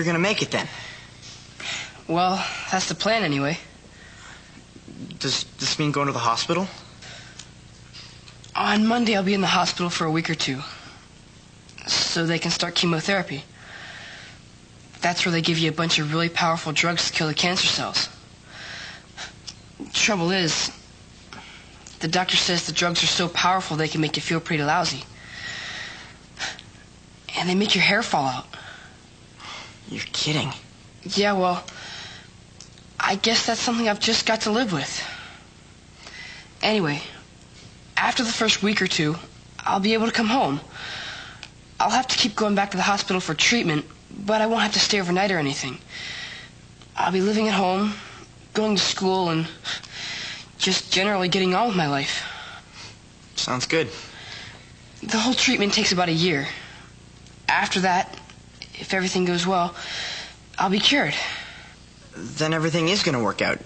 you're gonna make it then? Well, that's the plan anyway. Does this mean going to the hospital? On Monday, I'll be in the hospital for a week or two, so they can start chemotherapy. That's where they give you a bunch of really powerful drugs to kill the cancer cells. Trouble is, the doctor says the drugs are so powerful they can make you feel pretty lousy. And they make your hair fall out. You're kidding. Yeah, well, I guess that's something I've just got to live with. Anyway, after the first week or two, I'll be able to come home. I'll have to keep going back to the hospital for treatment, but I won't have to stay overnight or anything. I'll be living at home, going to school, and just generally getting on with my life. Sounds good. The whole treatment takes about a year. After that, if everything goes well, I'll be cured. Then everything is gonna work out.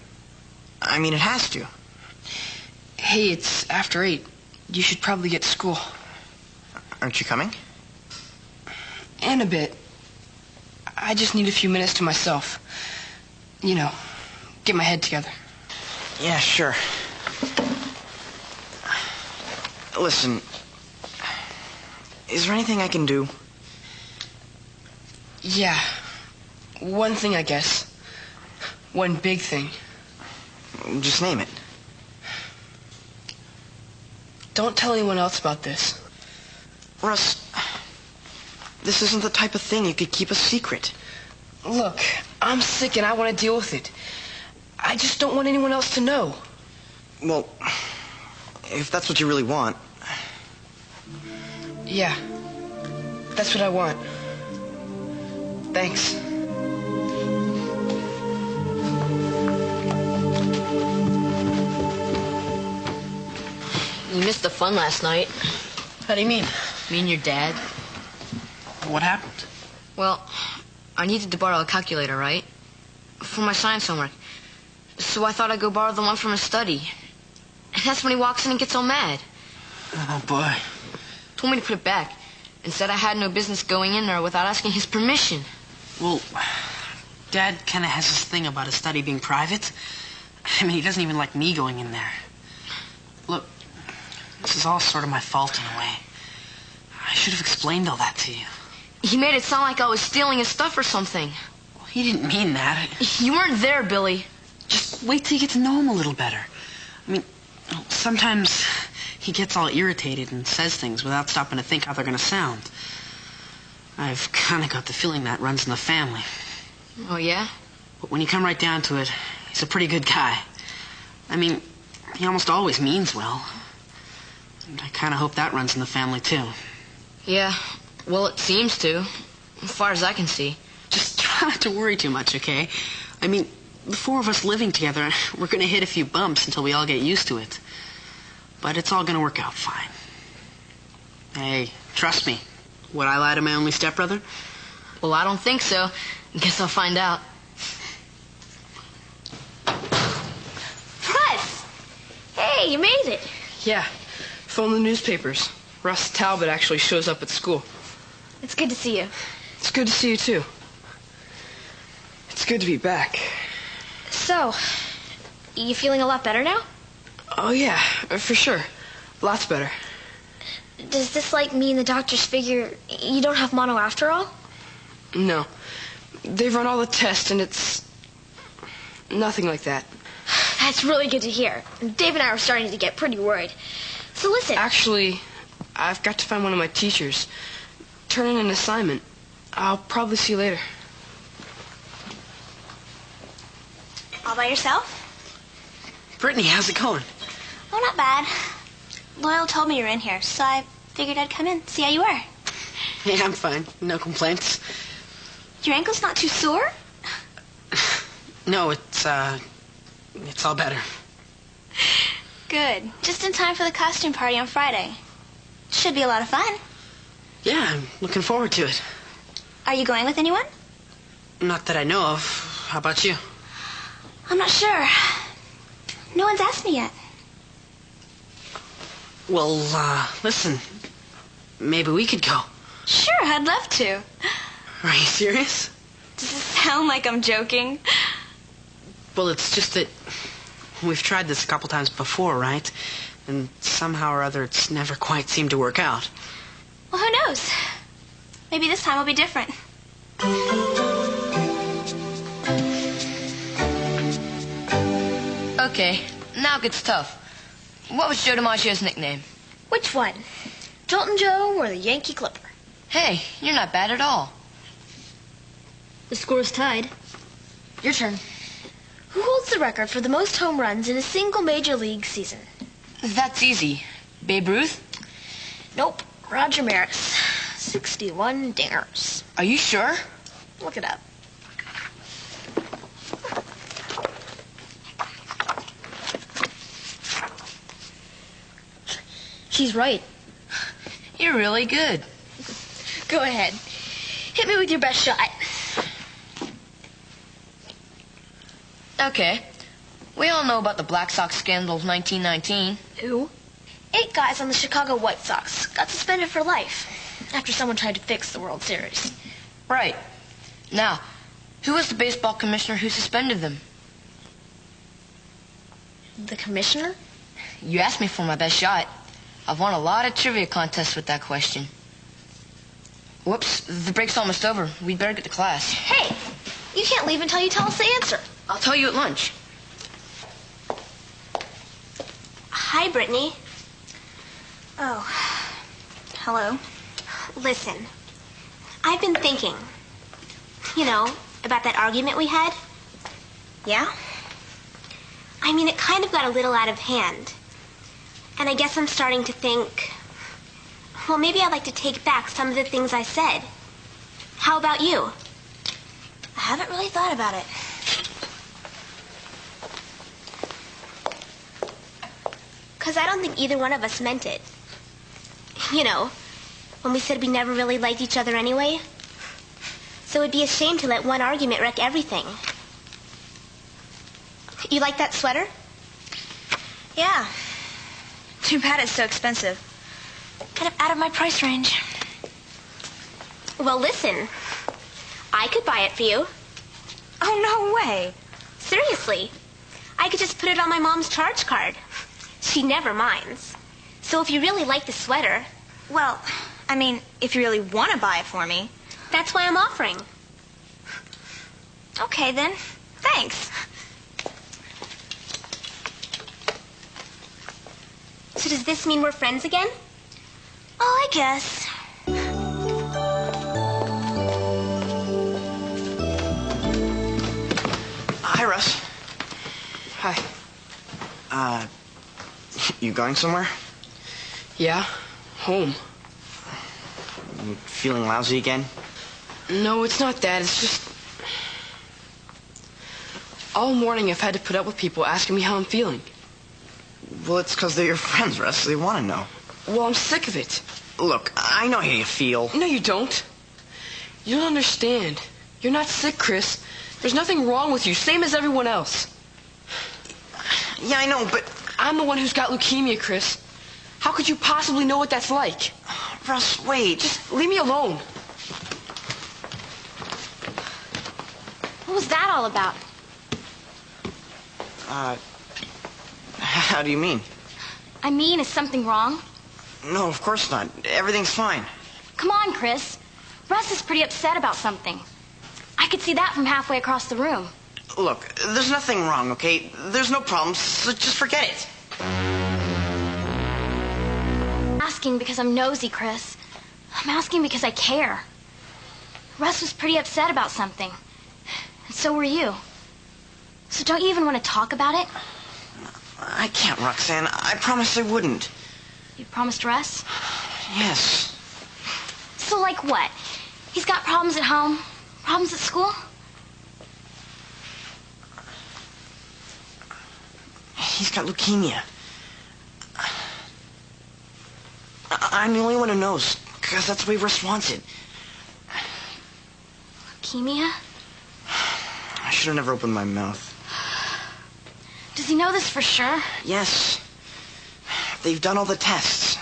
I mean, it has to. Hey, it's after 8. You should probably get to school. Aren't you coming? In a bit. I just need a few minutes to myself. You know, get my head together. Yeah, sure. Listen, is there anything I can do? Yeah. One thing, I guess. One big thing. Just name it. Don't tell anyone else about this. Russ, this isn't the type of thing you could keep a secret. Look, I'm sick and I want to deal with it. I just don't want anyone else to know. Well, if that's what you really want. Yeah, that's what I want. Thanks. You missed the fun last night. How do you mean? Me and your dad. What happened? Well, I needed to borrow a calculator, right? For my science homework. So I thought I'd go borrow the one from his study. And that's when he walks in and gets all mad. Oh, boy. Told me to put it back. And said I had no business going in there without asking his permission. Well, Dad kind of has this thing about his study being private. I mean, he doesn't even like me going in there. Look, this is all sort of my fault in a way. I should have explained all that to you. He made it sound like I was stealing his stuff or something. Well, he didn't mean that. You weren't there, Billy. Just wait till you get to know him a little better. I mean, sometimes he gets all irritated and says things without stopping to think how they're going to sound. I've kind of got the feeling that runs in the family. Oh, yeah? But when you come right down to it, he's a pretty good guy. I mean, he almost always means well. And I kind of hope that runs in the family, too. Yeah, well, it seems to, as far as I can see. Just try not to worry too much, okay? I mean, the four of us living together, we're going to hit a few bumps until we all get used to it. But it's all going to work out fine. Hey, trust me. Would I lie to my only stepbrother? Well, I don't think so. Guess I'll find out. Russ! Hey, you made it. Yeah, phone the newspapers. Russ Talbot actually shows up at school. It's good to see you. It's good to see you, too. It's good to be back. So, you feeling a lot better now? Oh, yeah, for sure. Lots better. Does this, mean the doctors figure you don't have mono after all? No. They've run all the tests, and it's nothing like that. That's really good to hear. Dave and I were starting to get pretty worried. So listen. Actually, I've got to find one of my teachers. Turn in an assignment. I'll probably see you later. All by yourself? Brittany, how's it going? Oh, not bad. Loyal told me you were in here, so I figured I'd come in, see how you were. Yeah, I'm fine. No complaints. Your ankle's not too sore? No, it's all better. Good. Just in time for the costume party on Friday. Should be a lot of fun. Yeah, I'm looking forward to it. Are you going with anyone? Not that I know of. How about you? I'm not sure. No one's asked me yet. Well, listen. Maybe we could go. Sure, I'd love to. Are you serious? Does it sound like I'm joking? Well, it's just that we've tried this a couple times before, right? And somehow or other it's never quite seemed to work out. Well, who knows? Maybe this time will be different. Okay, now it gets tough. What was Joe DiMaggio's nickname? Which one? Joltin' Joe or the Yankee Clipper? Hey, you're not bad at all. The score's tied. Your turn. Who holds the record for the most home runs in a single major league season? That's easy. Babe Ruth? Nope. Roger Maris. 61 dingers. Are you sure? Look it up. She's right. You're really good. Go ahead. Hit me with your best shot. Okay. We all know about the Black Sox scandal of 1919. Who? 8 guys on the Chicago White Sox got suspended for life after someone tried to fix the World Series. Right. Now, who was the baseball commissioner who suspended them? The commissioner? You asked me for my best shot. I've won a lot of trivia contests with that question. Whoops, the break's almost over. We'd better get to class. Hey! You can't leave until you tell us the answer. I'll tell you at lunch. Hi, Brittany. Oh. Hello. Listen. I've been thinking. You know, about that argument we had. Yeah? I mean, it kind of got a little out of hand. And I guess I'm starting to think, well, maybe I'd like to take back some of the things I said. How about you? I haven't really thought about it. Because I don't think either one of us meant it. You know, when we said we never really liked each other anyway. So it'd be a shame to let one argument wreck everything. You like that sweater? Yeah. Too bad it's so expensive. Kind of out of my price range. Well, listen. I could buy it for you. Oh, no way. Seriously. I could just put it on my mom's charge card. She never minds. So if you really like the sweater... Well, I mean, if you really want to buy it for me. That's why I'm offering. Okay, then. Thanks. So does this mean we're friends again? Oh, I guess. Hi, Russ. Hi. You going somewhere? Yeah? Home. You feeling lousy again? No, it's not that. It's just... all morning I've had to put up with people asking me how I'm feeling. Well, it's because they're your friends, Russ. They want to know. Well, I'm sick of it. Look, I know how you feel. No, you don't. You don't understand. You're not sick, Chris. There's nothing wrong with you, same as everyone else. Yeah, I know, but... I'm the one who's got leukemia, Chris. How could you possibly know what that's like? Russ, wait. Just leave me alone. What was that all about? How do you mean? I mean, is something wrong? No, of course not. Everything's fine. Come on, Chris. Russ is pretty upset about something. I could see that from halfway across the room. Look, there's nothing wrong, okay? There's no problem, so just forget it. I'm asking because I'm nosy, Chris. I'm asking because I care. Russ was pretty upset about something. And so were you. So don't you even want to talk about it? I can't, Roxanne. I promised I wouldn't. You promised Russ? Yes. So like what? He's got problems at home? Problems at school? He's got leukemia. I'm the only one who knows, because that's the way Russ wants it. Leukemia? I should have never opened my mouth. Does he know this for sure? Yes. They've done all the tests.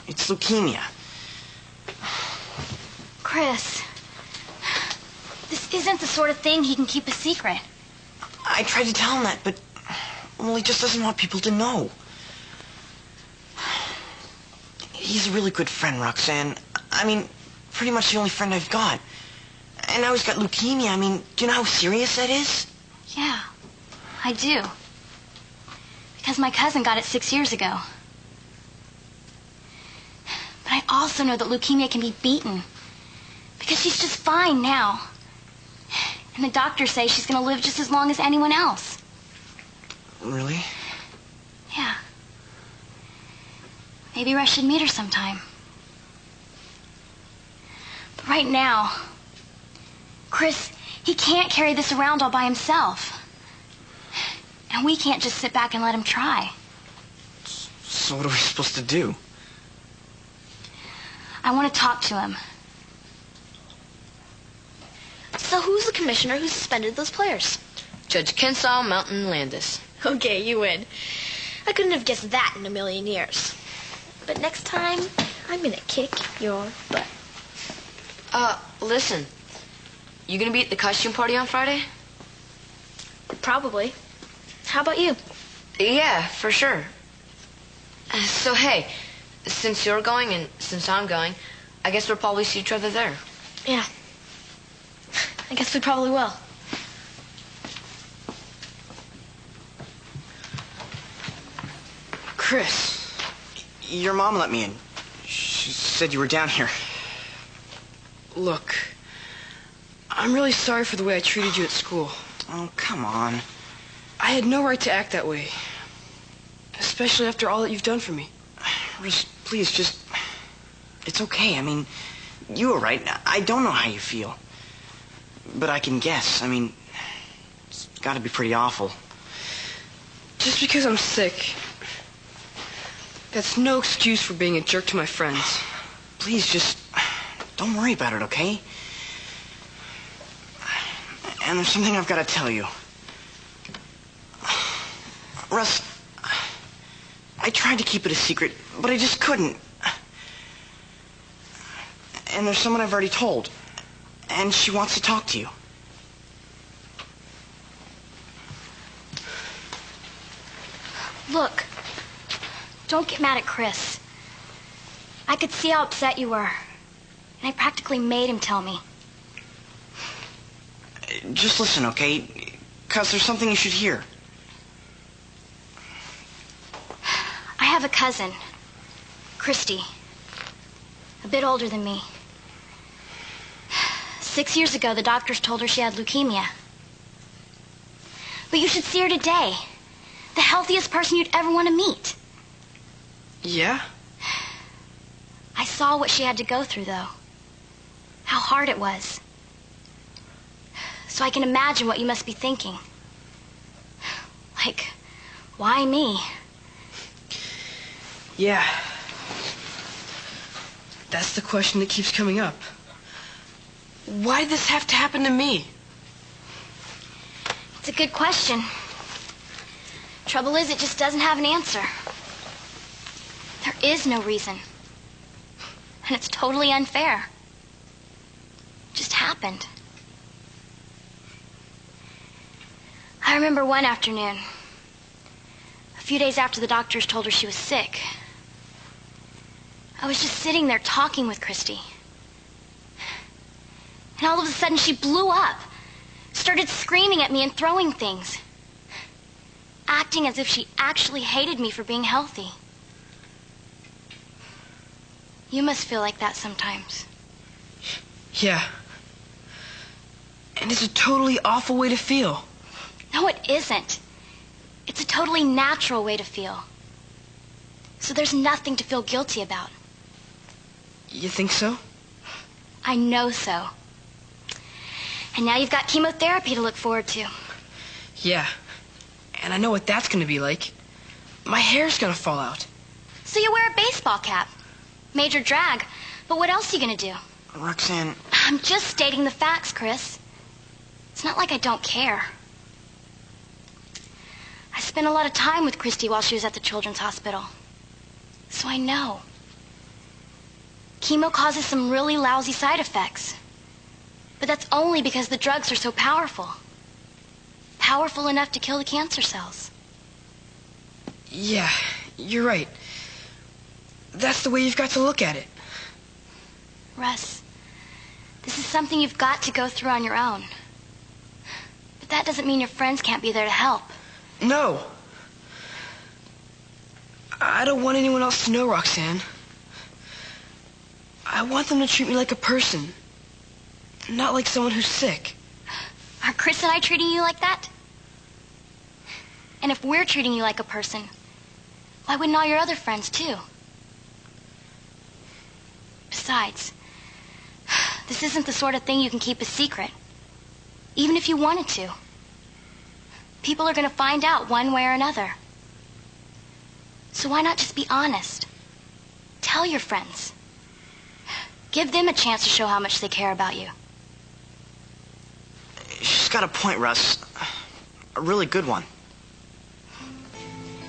It's leukemia. Chris, isn't the sort of thing he can keep a secret. I tried to tell him that, but, well, he just doesn't want people to know. He's a really good friend, Roxanne. I mean, pretty much the only friend I've got. And now he's got leukemia. I mean, do you know how serious that is? Yeah, I do. Because my cousin got it 6 years ago. But I also know that leukemia can be beaten. Because she's just fine now. And the doctors say she's going to live just as long as anyone else. Really? Yeah. Maybe Russ should meet her sometime. But right now, Chris, he can't carry this around all by himself. And we can't just sit back and let him try. So what are we supposed to do? I want to talk to him. So who's the commissioner who suspended those players? Judge Kensaw Mountain Landis. Okay, you win. I couldn't have guessed that in a million years. But next time, I'm gonna kick your butt. Listen. You gonna be at the costume party on Friday? Probably. How about you? Yeah, for sure. So, hey, since you're going and since I'm going, I guess we'll probably see each other there. Yeah. I guess we probably will. Chris. Your mom let me in. She said you were down here. Look, I'm really sorry for the way I treated you at school. Oh, come on. I had no right to act that way. Especially after all that you've done for me. Russ, please, just... It's okay. I mean, you were right. I don't know how you feel. But I can guess. I mean, it's got to be pretty awful. Just because I'm sick, that's no excuse for being a jerk to my friends. Please, just don't worry about it, okay? And there's something I've got to tell you. Russ, I tried to keep it a secret, but I just couldn't. And there's someone I've already told. And she wants to talk to you. Look, don't get mad at Chris. I could see how upset you were. And I practically made him tell me. Just listen, okay? Because there's something you should hear. I have a cousin, Christy. A bit older than me. 6 years ago, the doctors told her she had leukemia. But you should see her today. The healthiest person you'd ever want to meet. Yeah? I saw what she had to go through, though. How hard it was. So I can imagine what you must be thinking. Like, why me? Yeah. That's the question that keeps coming up. Why did this have to happen to me? It's a good question. Trouble is, it just doesn't have an answer. There is no reason. And it's totally unfair. It just happened. I remember one afternoon, a few days after the doctors told her she was sick. I was just sitting there talking with Christy. And all of a sudden she blew up, started screaming at me and throwing things, acting as if she actually hated me for being healthy. You must feel like that sometimes. Yeah. And it's a totally awful way to feel. No, it isn't. It's a totally natural way to feel. So there's nothing to feel guilty about. You think so? I know so. And now you've got chemotherapy to look forward to. Yeah. And I know what that's going to be like. My hair's going to fall out. So you wear a baseball cap. Major drag. But what else are you going to do? Roxanne... I'm just stating the facts, Chris. It's not like I don't care. I spent a lot of time with Christy while she was at the Children's Hospital. So I know. Chemo causes some really lousy side effects. But that's only because the drugs are so powerful. Powerful enough to kill the cancer cells. Yeah, you're right. That's the way you've got to look at it. Russ, this is something you've got to go through on your own. But that doesn't mean your friends can't be there to help. No. I don't want anyone else to know, Roxanne. I want them to treat me like a person, not like someone who's sick. Are Chris and I treating you like that? And if we're treating you like a person, why wouldn't all your other friends too? Besides, this isn't the sort of thing you can keep a secret, even if you wanted to. People are going to find out one way or another. So why not just be honest? Tell your friends. Give them a chance to show how much they care about you. She's got a point, Russ. A really good one.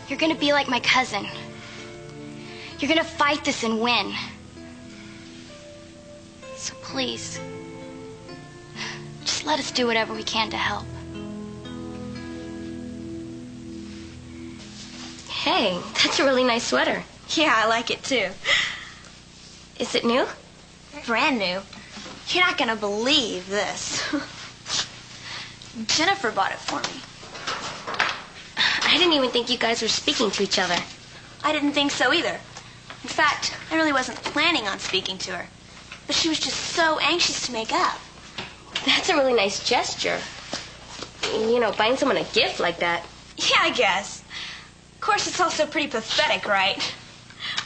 You're going to be like my cousin. You're going to fight this and win. So please, just let us do whatever we can to help. Hey, that's a really nice sweater. Yeah, I like it too. Is it new? Brand new. You're not gonna believe this. Jennifer bought it for me. I didn't even think you guys were speaking to each other. I didn't think so either. In fact, I really wasn't planning on speaking to her. But she was just so anxious to make up. That's a really nice gesture. You know, buying someone a gift like that. Yeah, I guess. Of course, it's also pretty pathetic, right?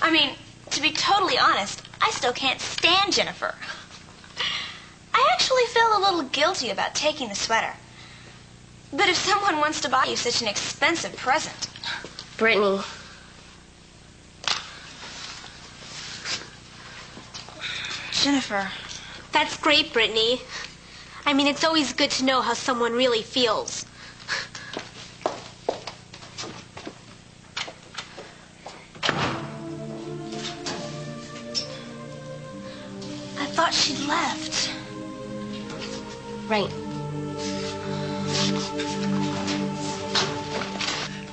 I mean, to be totally honest, I still can't stand Jennifer. I actually feel a little guilty about taking the sweater. But if someone wants to buy you such an expensive present... Brittany. Jennifer. That's great, Brittany. I mean, it's always good to know how someone really feels. I thought she'd left. Right.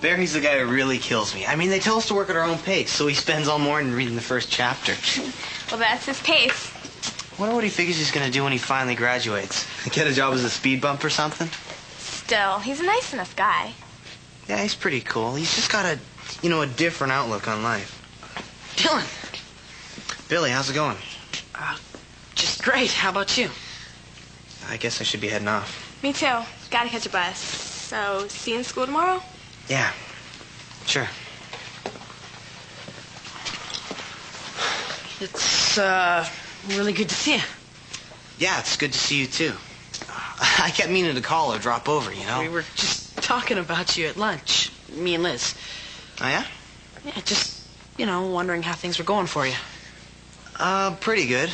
Barry's the guy who really kills me. I mean, they tell us to work at our own pace, so he spends all morning reading the first chapter. Well, that's his pace. Wonder what he figures he's gonna do when he finally graduates. Get a job as a speed bump or something? Still, he's a nice enough guy. Yeah, he's pretty cool. He's just got a different outlook on life. Dylan. Billy, how's it going? Just great. How about you? I guess I should be heading off. Me too. Gotta catch a bus. So, see you in school tomorrow? Yeah, sure. It's, really good to see you. Yeah, it's good to see you, too. I kept meaning to call or drop over, you know? We were just talking about you at lunch, me and Liz. Oh, yeah? Yeah, just, wondering how things were going for you. Pretty good.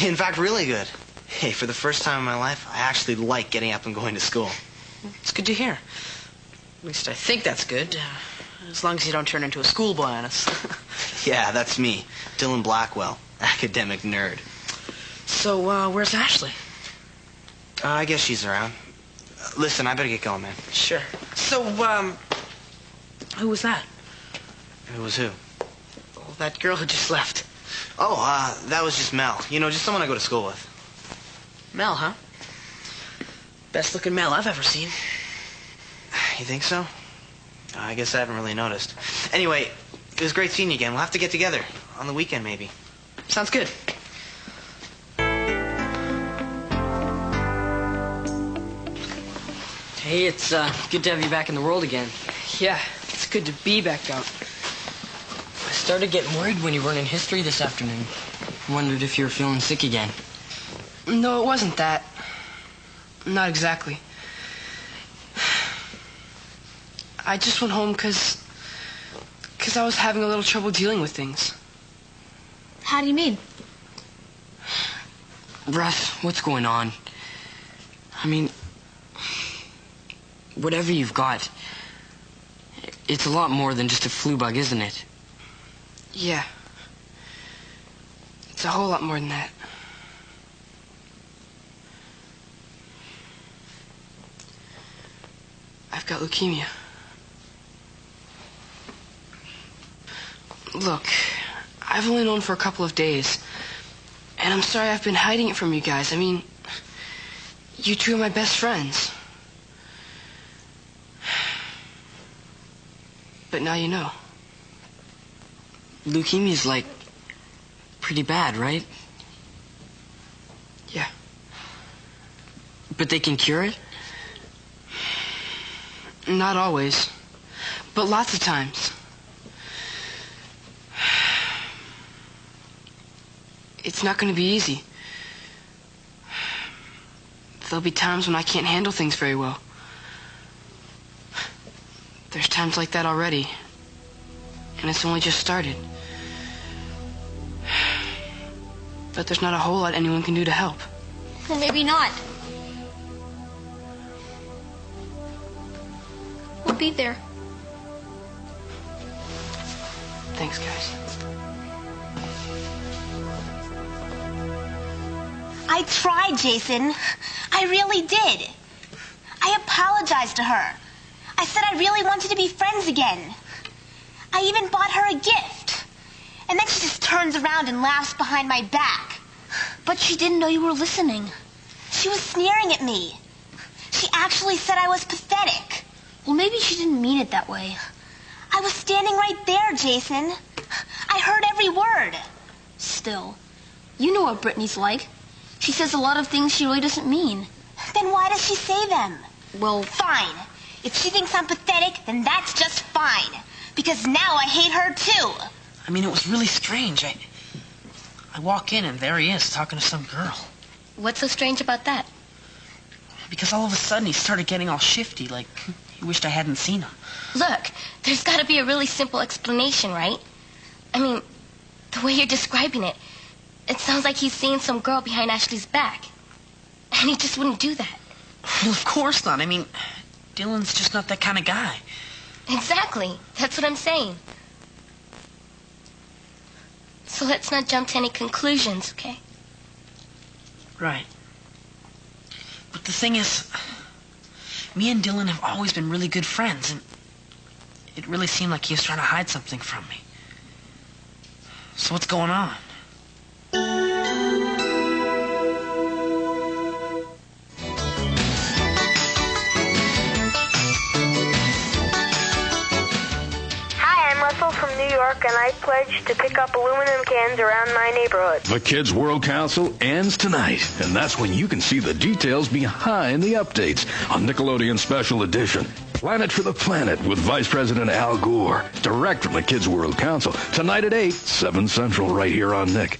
In fact, really good. Hey, for the first time in my life, I actually like getting up and going to school. It's good to hear. At least I think that's good. As long as you don't turn into a schoolboy on us. Yeah, that's me. Dylan Blackwell, academic nerd. So, where's Ashley? I guess she's around. Listen, I better get going, man. Sure. So, who was that? Who was who? Oh, that girl who just left. Oh, that was just Mel. Just someone I go to school with. Mel, huh? Best looking Mel I've ever seen. You think so? I guess I haven't really noticed. Anyway, it was great seeing you again. We'll have to get together on the weekend, maybe. Sounds good. Hey, it's good to have you back in the world again. Yeah, it's good to be back out. I started getting worried when you weren't in history this afternoon. Wondered if you were feeling sick again. No, it wasn't that. Not exactly. I just went home because I was having a little trouble dealing with things. How do you mean? Russ, what's going on? I mean, whatever you've got, it's a lot more than just a flu bug, isn't it? Yeah. It's a whole lot more than that. I've got leukemia. Look, I've only known for a couple of days. And I'm sorry I've been hiding it from you guys. I mean, you two are my best friends. But now you know. Leukemia's, like, pretty bad, right? Yeah. But they can cure it? Not always, but lots of times. It's not going to be easy. There'll be times when I can't handle things very well. There's times like that already, and it's only just started. But there's not a whole lot anyone can do to help. Well, maybe not. We'll be there. Thanks, guys. I tried, Jason. I really did. I apologized to her. I said I really wanted to be friends again. I even bought her a gift. And then she just turns around and laughs behind my back. But she didn't know you were listening. She was sneering at me. She actually said I was pathetic. Well, maybe she didn't mean it that way. I was standing right there, Jason. I heard every word. Still, you know what Brittany's like. She says a lot of things she really doesn't mean. Then why does she say them? Well, fine. If she thinks I'm pathetic, then that's just fine. Because now I hate her too. I mean, it was really strange. I walk in and there he is talking to some girl. What's so strange about that? Because all of a sudden he started getting all shifty, like he wished I hadn't seen him. Look, there's got to be a really simple explanation, right? I mean, the way you're describing it, it sounds like he's seeing some girl behind Ashley's back. And he just wouldn't do that. Well, of course not. I mean, Dylan's just not that kind of guy. Exactly. That's what I'm saying. So let's not jump to any conclusions, okay? Right. But the thing is, me and Dylan have always been really good friends, and it really seemed like he was trying to hide something from me. So what's going on? From New York, and I pledge to pick up aluminum cans around my neighborhood. The Kids World Council ends tonight, and that's when you can see the details behind the updates on Nickelodeon Special Edition. Planet for the Planet with Vice President Al Gore, direct from the Kids World Council, tonight at 8, 7 Central, right here on Nick.